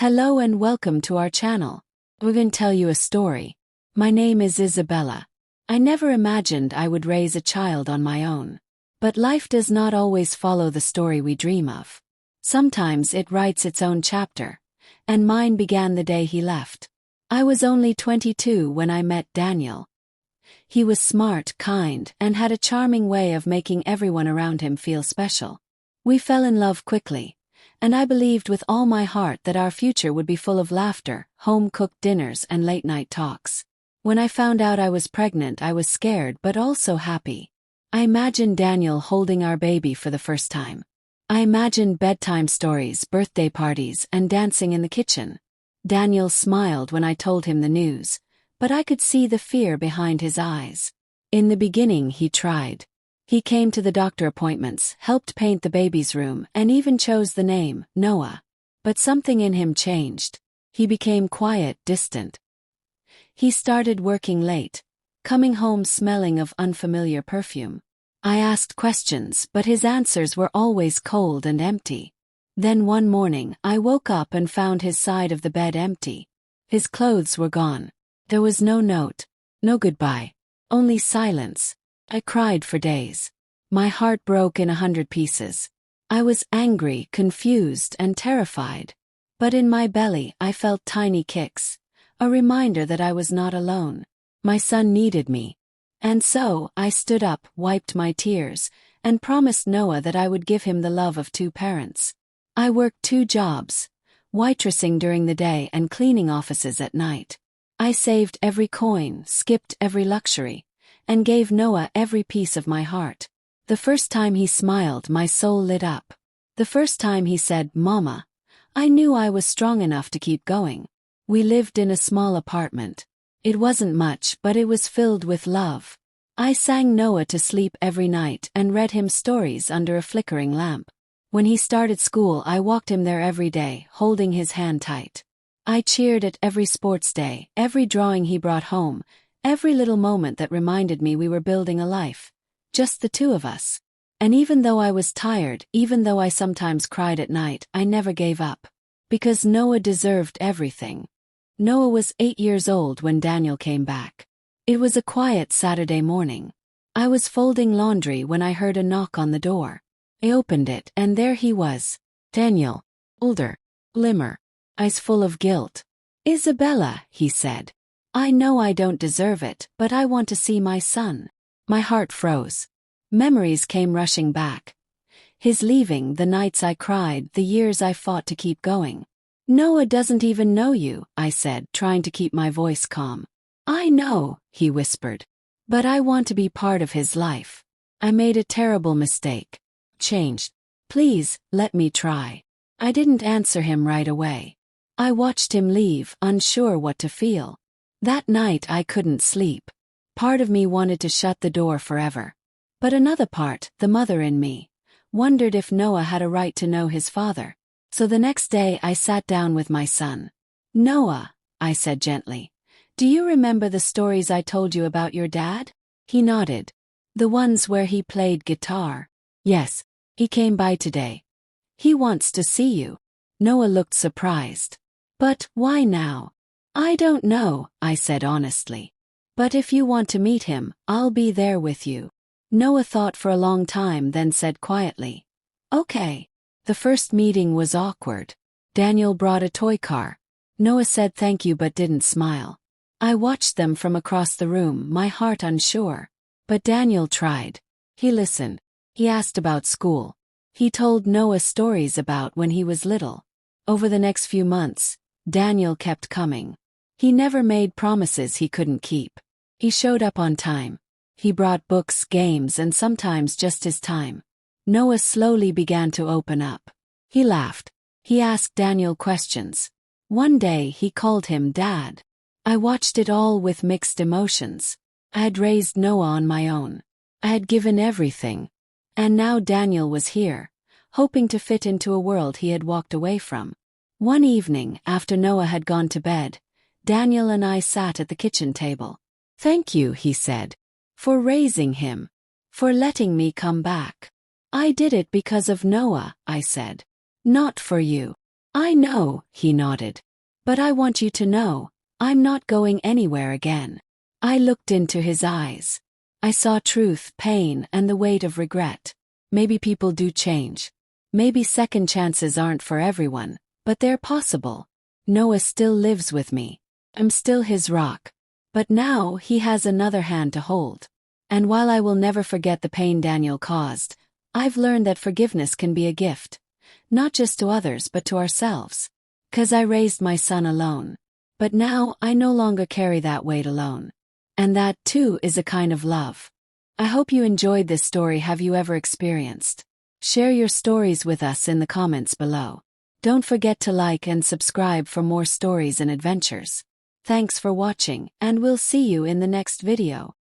Hello and welcome to our channel. We're going to tell you a story. My name is Isabella. I never imagined I would raise a child on my own. But life does not always follow the story we dream of. Sometimes it writes its own chapter. And mine began the day he left. I was only 22 when I met Daniel. He was smart, kind, and had a charming way of making everyone around him feel special. We fell in love quickly. And I believed with all my heart that our future would be full of laughter, home-cooked dinners, and late-night talks. When I found out I was pregnant, I was scared but also happy. I imagined Daniel holding our baby for the first time. I imagined bedtime stories, birthday parties, and dancing in the kitchen. Daniel smiled when I told him the news, but I could see the fear behind his eyes. In the beginning, he tried. He came to the doctor appointments, helped paint the baby's room, and even chose the name, Noah. But something in him changed. He became quiet, distant. He started working late, coming home smelling of unfamiliar perfume. I asked questions, but his answers were always cold and empty. Then one morning, I woke up and found his side of the bed empty. His clothes were gone. There was no note, no goodbye, only silence. I cried for days. My heart broke in 100 pieces. I was angry, confused, and terrified. But in my belly I felt tiny kicks, a reminder that I was not alone. My son needed me. And so, I stood up, wiped my tears, and promised Noah that I would give him the love of 2 parents. I worked 2 jobs, waitressing during the day and cleaning offices at night. I saved every coin, skipped every luxury, and gave Noah every piece of my heart. The first time he smiled, my soul lit up. The first time he said, "Mama," I knew I was strong enough to keep going. We lived in a small apartment. It wasn't much, but it was filled with love. I sang Noah to sleep every night and read him stories under a flickering lamp. When he started school, I walked him there every day, holding his hand tight. I cheered at every sports day, every drawing he brought home, every little moment that reminded me we were building a life. Just the 2 of us. And even though I was tired, even though I sometimes cried at night, I never gave up. Because Noah deserved everything. Noah was 8 years old when Daniel came back. It was a quiet Saturday morning. I was folding laundry when I heard a knock on the door. I opened it, and there he was. Daniel. Older. Limmer. Eyes full of guilt. "Isabella," he said. "I know I don't deserve it, but I want to see my son." My heart froze. Memories came rushing back. His leaving, the nights I cried, the years I fought to keep going. "Noah doesn't even know you," I said, trying to keep my voice calm. "I know," he whispered. "But I want to be part of his life. I made a terrible mistake. Changed. Please, let me try." I didn't answer him right away. I watched him leave, unsure what to feel. That night I couldn't sleep. Part of me wanted to shut the door forever. But another part, the mother in me, wondered if Noah had a right to know his father. So the next day I sat down with my son. "Noah," I said gently, "do you remember the stories I told you about your dad?" He nodded. "The ones where he played guitar?" "Yes. He came by today. He wants to see you." Noah looked surprised. "But why now?" "I don't know," I said honestly. "But if you want to meet him, I'll be there with you." Noah thought for a long time, then said quietly, "Okay." The first meeting was awkward. Daniel brought a toy car. Noah said thank you but didn't smile. I watched them from across the room, my heart unsure. But Daniel tried. He listened. He asked about school. He told Noah stories about when he was little. Over the next few months, Daniel kept coming. He never made promises he couldn't keep. He showed up on time. He brought books, games, and sometimes just his time. Noah slowly began to open up. He laughed. He asked Daniel questions. One day he called him Dad. I watched it all with mixed emotions. I had raised Noah on my own. I had given everything. And now Daniel was here, hoping to fit into a world he had walked away from. One evening, after Noah had gone to bed, Daniel and I sat at the kitchen table. "Thank you," he said, "for raising him, for letting me come back." "I did it because of Noah," I said. "Not for you." I know, he nodded. But I want you to know, I'm not going anywhere again. I looked into his eyes. I saw truth, pain, and the weight of regret. Maybe people do change. Maybe second chances aren't for everyone, but they're possible. Noah still lives with me. I'm still his rock. But now he has another hand to hold. And while I will never forget the pain Daniel caused, I've learned that forgiveness can be a gift. Not just to others but to ourselves. 'Cause I raised my son alone. But now I no longer carry that weight alone. And that, too, is a kind of love. I hope you enjoyed this story. Have you ever experienced? Share your stories with us in the comments below. Don't forget to like and subscribe for more stories and adventures. Thanks for watching, and we'll see you in the next video.